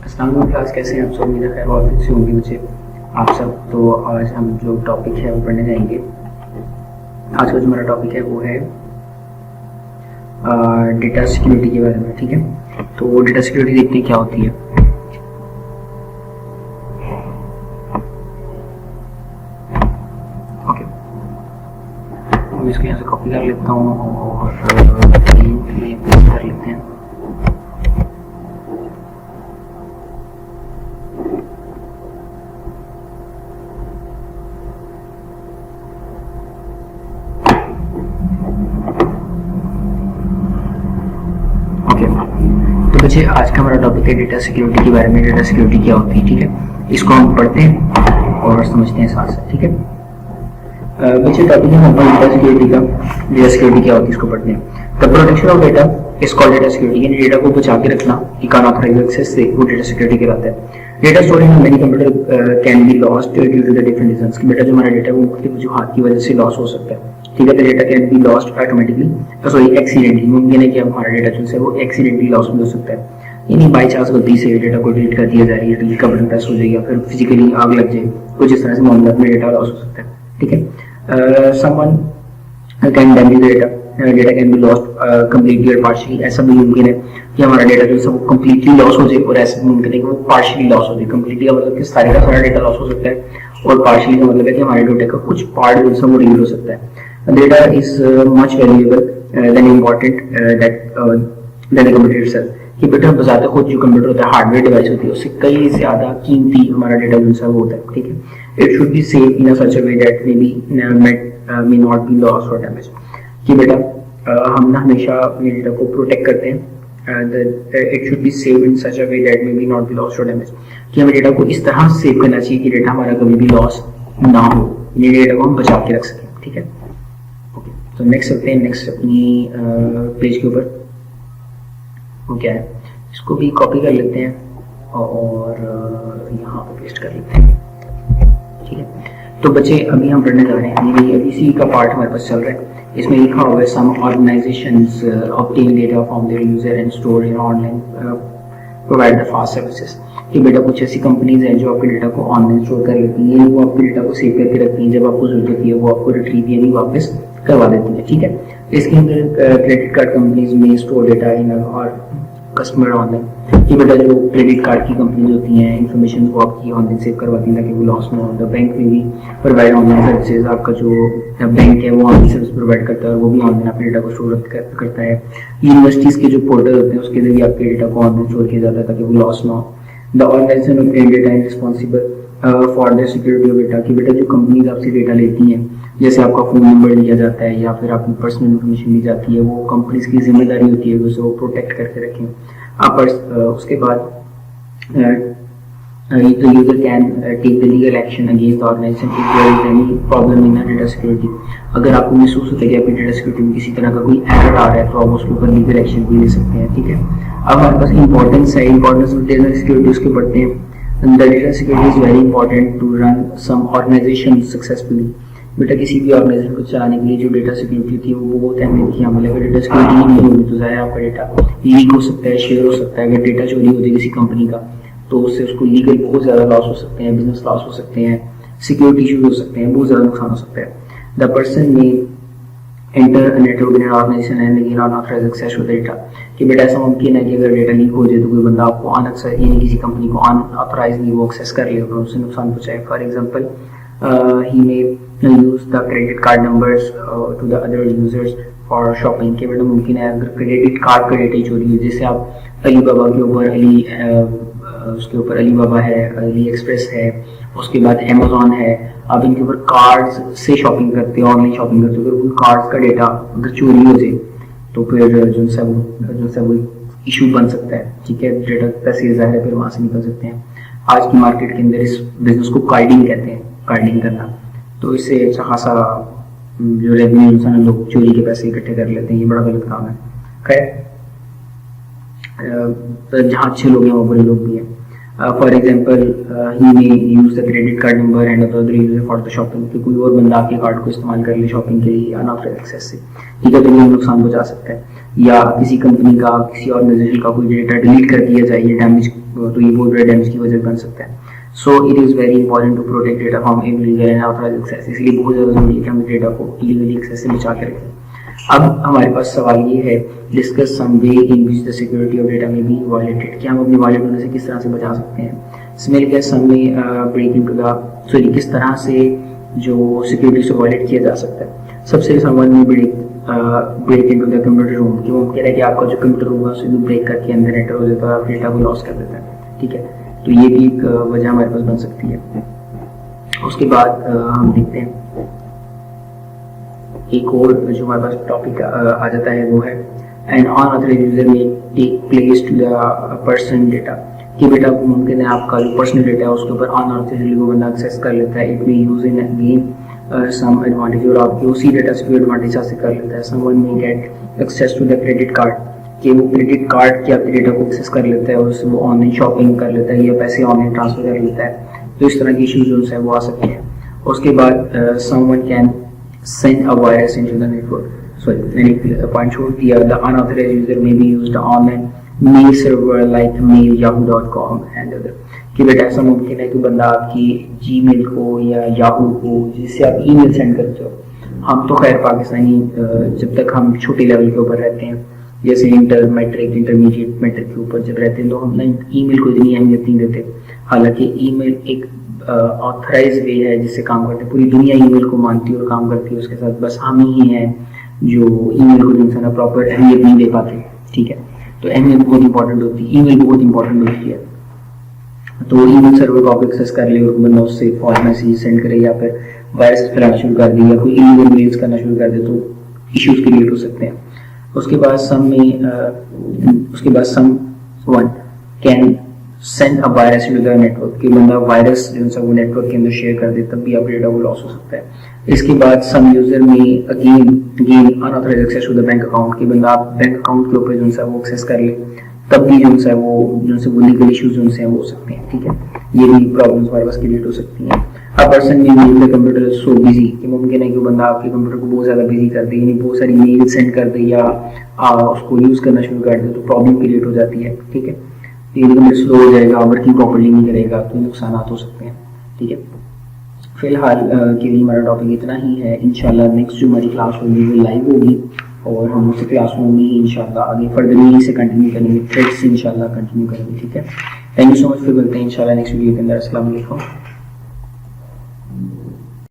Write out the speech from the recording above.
अस्सलाम वालेकुम क्लास, कैसे हैं आप सब? उम्मीद है खैर बहुत अच्छे होंगे बच्चे आप सब। तो आज हम जो टॉपिक है वो पढ़ने जाएंगे। आज का जो हमारा टॉपिक है वो है डेटा सिक्योरिटी के बारे में। ठीक है, तो डेटा सिक्योरिटी देखते हैं क्या होती है। ओके, मैं इसको यहाँ से कॉपी कर लेता हूँ और लिंक में पेस्ट कर लेते हैं। तो बच्चे आज का हमारा टॉपिक है डेटा सिक्योरिटी के बारे में। डेटा सिक्योरिटी क्या होती है, ठीक है, इसको हम पढ़ते हैं और समझते हैं साथ साथ। ठीक है बच्चे, टॉपिक है हमारा डेटा सिक्योरिटी का। डेटा सिक्योरिटी क्या होती है इसको पढ़ते हैं। The protection of data is called data security, यानी डेटा को बचा के रखना अनऑथराइज्ड एक्सेस से वो डेटा सिक्योरिटी कहलाता है। Data store in many computer can be lost due to the different reasons, कि बेटा जो हमारा डेटा वो मुख्तलिफ वजूहात की वजह से लॉस हो सकता है। ठीक है, तो data can be lost automatically, sorry accidentally. मुमकिन है कि हमारा डेटा जो है वो एक्सीडेंटली लॉस भी हो सकता है, यानी बाई चांस गलती से डेटा को डिलीट कर दिया जाए, डिलीट का बटन प्रेस हो जाएगा, फिर फिजिकली आग लग जाए, कुछ इस तरह से मामला में डेटा लॉस हो सकता है। ठीक है, someone can damage data, data can be lost completely और पार्शियली। ऐसा भी मुमकिन है कि हमारा डेटा जो है वो कंप्लीटली लॉस हो जाए, और ऐसा भी मुमकिन है कि वो पार्शियली लॉस हो जाए। कंप्लीटली का मतलब कि सारे का सारा डेटा लॉस हो सकता है, और पार्शियली का मतलब है कि हमारे डेटा का कुछ पार्ट जो है वो डिलीट हो सकता है। Data is much valuable than important than the computer itself, कि बेटा बजाते खुद जो कंप्यूटर होता है, हार्डवेयर डिवाइस होती है, उससे कई ज्यादा कीमती हमारा डेटा जो है वो होता है। ठीक है, it should be save in a such a way that may not be lost और डैमेज, कि बेटा हम ना हमेशा अपने डेटा को प्रोटेक्ट करते हैं। It should be save in such a way that may be not be lost और डैमेज, कि हमें डेटा को इस तरह सेव करना चाहिए कि डेटा हमारा कभी भी लॉस ना हो, ये डेटा को हम बचा के रख सकें। ठीक है, तो नेक्स्ट चलते हैं, नेक्स्ट अपनी पेज के ऊपर वो क्या है, इसको भी कॉपी कर लेते हैं और यहाँ पे पेस्ट कर लेते हैं। ठीक है, तो बच्चे अभी हम पढ़ने जा रहे हैं, ये इसी का पार्ट हमारे पास चल रहा है। इसमें लिखा हुआ है some organisations obtain data from their user and store in online provide the fast services, कि बेटा कुछ ऐसी कंपनीज हैं जो आपके डेटा को ऑनलाइन स्टोर कर लेती हैं, वो आपके डेटा को सेव करके रखती हैं, जब आपको जरूरत होती है वो आपको रिट्रीव यानी वापस करवा देती है। ठीक है, इसके अंदर क्रेडिट कार्ड कंपनीज में स्टोर डेटा इन और कस्टमर ऑनलाइन, कि बेटा जो क्रेडिट कार्ड की कंपनीज होती हैं इन्फॉर्मेशन को आपकी ऑनलाइन सेव करवाती हैं ताकि वो लॉस ना हो। द बैंक में भी प्रोवाइड ऑनलाइन सर्विसेज, आपका जो बैंक है वो ऑनलाइन सर्विस प्रोवाइड करता है, वो भी ऑनलाइन आपके डेटा को स्टोर करता है। यूनिवर्सिटीज के जो पोर्टल होते हैं उसके लिए भी आपके डेटा को ऑनलाइन स्टोर किया जाता है ताकि वो लॉस ना हो। The organization of data is responsible for the security of data, कि बेटा जो कंपनीज आपसे डेटा लेती हैं, जैसे आपका फोन नंबर लिया जाता है या फिर आपकी पर्सनल इन्फॉर्मेशन ली जाती है, वो कंपनीज की जिम्मेदारी होती है उसे वो प्रोटेक्ट करके रखें। आप उसके बाद the user can take the legal action against the organization if there is any problem in the data security। अगर आपको महसूस होता है कि आपकी डेटा सिक्योरिटी में किसी तरह का कोई एरर आ रहा है तो आप उसके ऊपर लीगल एक्शन भी ले सकते हैं। ठीक है, अब हमारे पास इंपॉर्टेंस है, इंपॉर्टेंस ऑफ डेटा सिक्योरिटी उसके पढ़ते हैं। The data security is very important to run some organization successfully, बेटा किसी भी ऑर्गेनाइजेशन को चलाने के लिए जो डेटा सिक्योरिटी थी वो बहुत अहमियत की हमले। अगर डेटा सिक्योरिटी नहीं होगी तो ज़ाहिर आपका डेटा लीक हो सकता है, शेयर हो सकता है। अगर डेटा चोरी हो जाए किसी कंपनी का तो उससे उसको लीगल बहुत ज़्यादा लॉस हो सकते हैं, बिजनेस लॉस हो सकते हैं, सिक्योरिटी इशूज हो सकते हैं, बहुत ज़्यादा नुकसान हो सकता है। The person may enter network in an organization and gain unauthorized access to data, कि बेटा ऐसा मुमकिन है कि अगर डेटा लीक हो जाए तो कोई बंदा आपको अनऑथराइज्ड यानी किसी कंपनी को अनऑथराइज्डली वो एक्सेस कर ले और उससे नुकसान पहुंचाए। For example he may use the credit card numbers to the other users for shopping, के बेटा मुमकिन है अगर क्रेडिट कार्ड का डेटा चोरी हो, जैसे आप अली बाबा के ऊपर उसके ऊपर अली बाबा है, अली एक्सप्रेस है, उसके बाद अमेजोन है, आप इनके ऊपर कार्ड्स से शॉपिंग करते हो, ऑनलाइन शॉपिंग करते हो, अगर कार्ड्स का डेटा अगर चोरी हो जाए तो फिर जो सा वो इशू बन सकता है। ठीक है, डेटा पैसे ज़ाहिर है फिर वहाँ से निकल सकते हैं। आज की मार्केट के अंदर इस बिजनेस को कार्डिंग कहते हैं, कार्डिंग करना, तो इससे अच्छा खासा जो रेवेन्यू इंसान लोग चोरी के पैसे इकट्ठे कर लेते हैं, ये बड़ा गलत काम है। खैर, जहाँ अच्छे लोग हैं वो बुरे लोग भी हैं। For example he may use the credit card number and other user for the shopping, कि कोई और बंदा आपके कार्ड को इस्तेमाल कर ले शॉपिंग के लिए अनऑथराइज्ड एक्सेस से। ठीक है, तो ये नुकसान पहुंचा सकता है। या किसी कंपनी का, किसी ऑर्गेनाइजेशन का कोई डेटा डिलीट कर दिया जाए, ये डैमेज, तो ये बहुत बड़े डैमेज की वजह बन सकता है। So it is very important to protect data from illegal and authorized access. इसलिए बहुत ज़्यादा जरूरी है कि हम डेटा को इलीगली एक्सेस से बचा के रखें। अब हमारे पास सवाल ये है, discuss some way in which the security of data may be violated, कि हम अपने वायलेट होने से किस तरह से बचा सकते हैं। इसमें क्या सम में ब्रेक इनटू द, सॉरी, किस तरह से जो सिक्योरिटी से वायलेट किया जा सकता है। सबसे सवाल में break into the computer room, कि वो कह रहा है कि आपका जो कंप्यूटर रूम है उसे ब्रेक करके अंदर एंटर हो जाता है और डेटा को लॉस कर देता है। ठीक है, तो ये भी एक वजह हमारे पास बन सकती है। उसके बाद हम देखते हैं एक और जो हमारे पास टॉपिक आ जाता है, वो है an unauthorized user may take place to the person data, कि बेटा मुमकिन है आपका जो पर्सनल डेटा है उसके ऊपर अनऑथराइज्ड वो बंदा एक्सेस कर लेता है। It may use in gain some advantage, और आपके उसी डेटा से कोई एडवांटेज हासिल कर लेता है। Someone may get access to the credit card, कि वो क्रेडिट कार्ड के आपके डेटा को एक्सेस कर लेता है और उससे वो ऑनलाइन शॉपिंग कर लेता है या पैसे ऑनलाइन ट्रांसफर कर लेता है। तो इस तरह की इशूज जो है वो आ सकते हैं। उसके बाद someone can send a virus into the network. Sorry, any point should the unauthorized user may be used online mail server like mail yahoo.com and other, कि बेटा ऐसा मुमकिन है कि बंदा आपकी जीमेल को या याहू को, जिससे आप ईमेल सेंड करते हो, हम तो खैर पाकिस्तानी जब तक हम छोटे लेवल के ऊपर रहते हैं, जैसे इंटर मैट्रिक, इंटरमीडिएट मैट्रिक के ऊपर जब रहते हैं, तो हम ईमेल को इतनी अहमियत नहीं देते। हालांकि ईमेल एक ऑथराइज वे है जिससे काम करते हैं, पूरी दुनिया ईमेल को मानती है और काम करती है उसके साथ, बस हम ही हैं जो ईमेल को इंसान प्रॉपर अहमियत नहीं दे पाते। ठीक है, तो अहमियत बहुत इंपॉर्टेंट होती है, ईमेल बहुत इंपॉर्टेंट होती है। तो ईमेल सर्वर को आप एक्सेस कर ले और बंदा उससे फॉल्स मैसेज सेंड करे या फिर वायरस फैलाना शुरू कर दे या कोई इलीगल मेल्स करना शुरू कर दे, तो इश्यूज क्रिएट हो सकते हैं। उसके बाद some one can send a virus to the network, कि बंदा वायरस जो है वो नेटवर्क के अंदर शेयर कर दे, तब भी आप डेटा को लॉस हो सकता है। इसके बाद some user may again unauthorized access to the bank account, कि बंदा आप बैंक अकाउंट के ऊपर जो है वो एक्सेस कर ले, तब भी जो है वो लीगल इश्यूज जो है वो हो सकते हैं। ठीक है, ये भी प्रॉब्लम्स हमारे पास क्रिएट हो सकती हैं। अ पर्सन में make the computer so busy, कि मुमकिन है कि बंदा आपके कंप्यूटर को बहुत ज्यादा बिजी कर दे, यानी बहुत सारी मेल सेंड कर दे या उसको यूज करना शुरू कर दे, तो प्रॉब्लम क्रिएट हो जाती है। ठीक है, कंप्यूटर स्लो हो जाएगा, वर्किंग प्रॉपर्ली नहीं करेगा, तो नुकसान हो सकते हैं। ठीक है, फिलहाल के लिए हमारा टॉपिक इतना ही है। इंशाल्लाह नेक्स्ट जो हमारी क्लास होगी वो लाइव होगी और हम उसी क्लासरूम में ही इंशाल्लाह आगे फर्दर यहीं से कंटिन्यू करेंगे, थ्रेड्स से इंशाल्लाह कंटिन्यू करेंगे। ठीक है, थैंक यू सो मच। फिर मिलते हैं इंशाल्लाह नेक्स्ट वीडियो के अंदर। अस्सलाम वालेकुम।